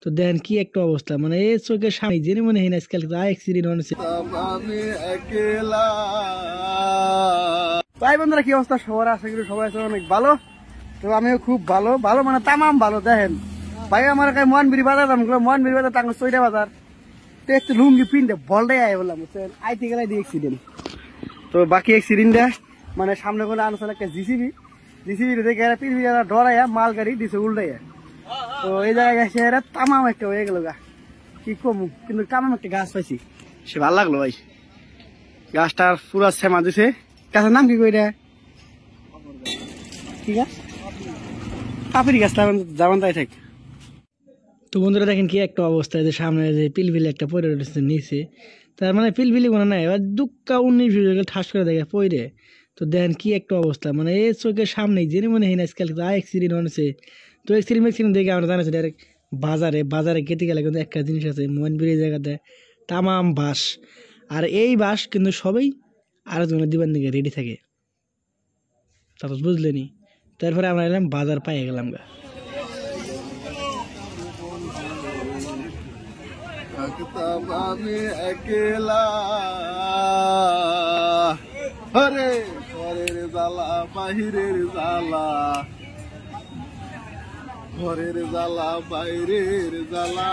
তো দেখেন কি একটা অবস্থা, মানে এই চোখের সামনে জেনে মনে হয় না আজকাল অ্যাক্সিডেন্ট হয়েছে। তাই বন্ধুরা, কি অবস্থা সবার? আশা করি সবাই আছে অনেক ভালো। তো আমিও খুব ভালো, ভালো মানে তামাম ভালো। দেখেন ভাই, আমার মনবিরি বাজার দাম, মনবিরি বাজার টাঙ্গ চৈরা বাজার, তো একটু লুঙ্গি পিনতে বলটাই আয় বললাম, বুঝছেন? আইতে গেলে দিয়ে অ্যাক্সিডেন্ট। তো বাকি অ্যাক্সিডেন্টটা মানে সামনে করে আনছিল একটা জিসিবি দেখে এরা পৃথিবী ডরাইয়া মাল গাড়ি দিছে উল্টাইয়া। তো এই জায়গায় গেছে এরা তামাম একটা হয়ে গেল গা, কি কমু। কিন্তু তামাম একটা গাছ পাইছি, সে ভালো লাগলো ভাই। গাছটার পুরা সেমা দিছে। গাছের নাম কি কইরা? কি গাছ? কাপড়ি গাছ। যাবেন তাই থাক। তো বন্ধুরা দেখেন কি একটা অবস্থা, যে সামনে যে পিলপিলি একটা পরে রয়েছে নিচে, তার মানে পিলপিলি কোনো নাই, এবার দুঃখা 19 ঠাস করে দেখে পইরে। তো দেখেন কি একটা অবস্থা, মানে এই চোখের সামনেই জেনে মনে হয় না আজকাল অ্যাক্সিডেন্ট হয়েছে। তো অ্যাক্সিডেন্ট দেখে আমরা জানাচ্ছি ডাইরেক্ট বাজারে কেটে গেলে কিন্তু একটা জিনিস আছে, মনবিরি জায়গাতে তামাম বাস, আর এই বাস কিন্তু সবাই আরেকজনের দিবার দিকে রেডি থাকে। তা তো বুঝলেনি। তারপরে আমরা এলাম বাজার পাইয়ে গেলাম গা। আমি একলা হরে ঘরের জ্বালা, বাহিরের জ্বালা, ঘরের জ্বালা বাইরের জ্বালা,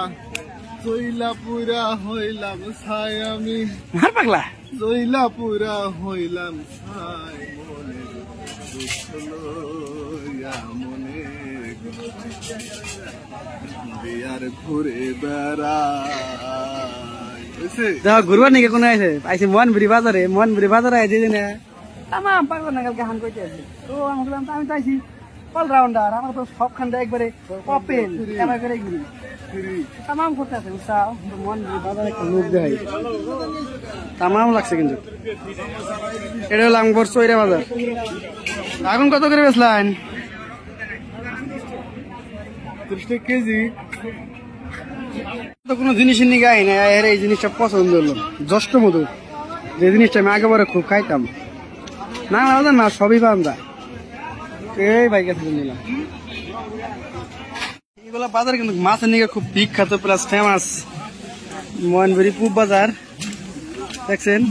জইলা পুরা হইলাম ছাই আমি, পাগলা জইলা পুরা হইলাম ছাই, মনের দুঃখ লইয়া মনে বিয়ার ঘুরে বেড়াই। ঘুরবার নাকি কোনো আছে আইসি মনবিরি বাজারে আইসি না তামাম পাগলা নাগাল গান কইতে আছে। তো আমি বললাম আমি তো আইসি অলরাউন্ডার, আমার তো সবখানটা একবারে ওপেন ক্যামেরা করে ঘুরি তামাম করতে আছে। মনবিরি বাজারে একটা লোক দেয় তামাম লাগছে। কিন্তু এটা হলো আমগর চৈরা বাজার। এখন কত করে বেচলেন? 30 টাকা কেজি। তো কোনো জিনিসের নিয়ে গাই না, এর এই জিনিসটা পছন্দ হলো যষ্ট মধু, যে জিনিসটা আমি একেবারে খুব খাইতাম না না সবই পান্দা। এই বাইকে থেকে নিলাম এইগুলা বাজার, কিন্তু মাছের নিয়ে খুব বিখ্যাত প্লাস ফেমাস মনবিরি পুব বাজার, দেখছেন?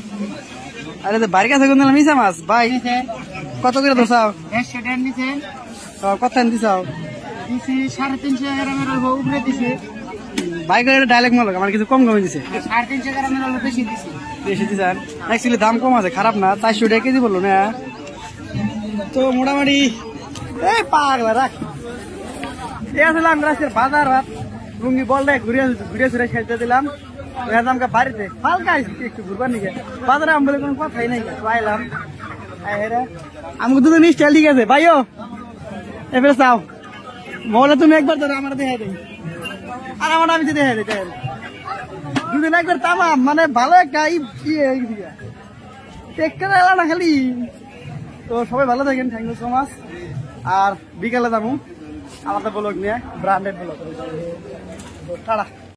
আরে বাড়ির কাছে নিলাম মিশা মাছ ভাই, কত করে তো চাও? কত দিছাও? 350 গ্রামের উপরে দিছে। বাইকের ডাইরেক্ট মাল আমার কিছু কম কমে দিছে, 350 গ্রামের বেশি দিছে। বেশি দিছে, অ্যাকচুয়ালি দাম কম আছে, খারাপ না। 400 টাকা কেজি বললো না। তো মোটামুটি এই পাগলা রাখ এই আসলে আমরা আজকের বাজার হাট লুঙ্গি বললে ঘুরে ঘুরে খেলতে দিলাম। আমাকে বাড়িতে হালকা একটু ঘুরবার নিকে বাজারে আমি বলে কোনো কথাই নাই, আইলাম আমাকে দুটো স্টাইল ঠিক আছে ভাইও। এবারে চাও মহলে তুমি একবার ধরো আমার দেখাই দেই, আর আমার আমি দেখাই দিই দুদিন একবার তামাম, মানে ভালো একটা এলা না খালি। তো সবাই ভালো থাকেন, থ্যাংক ইউ সো মাচ। আর বিকালে যাবো আলাদা ব্লগ নিয়ে, ব্র্যান্ডেড ব্লগ। টাটা।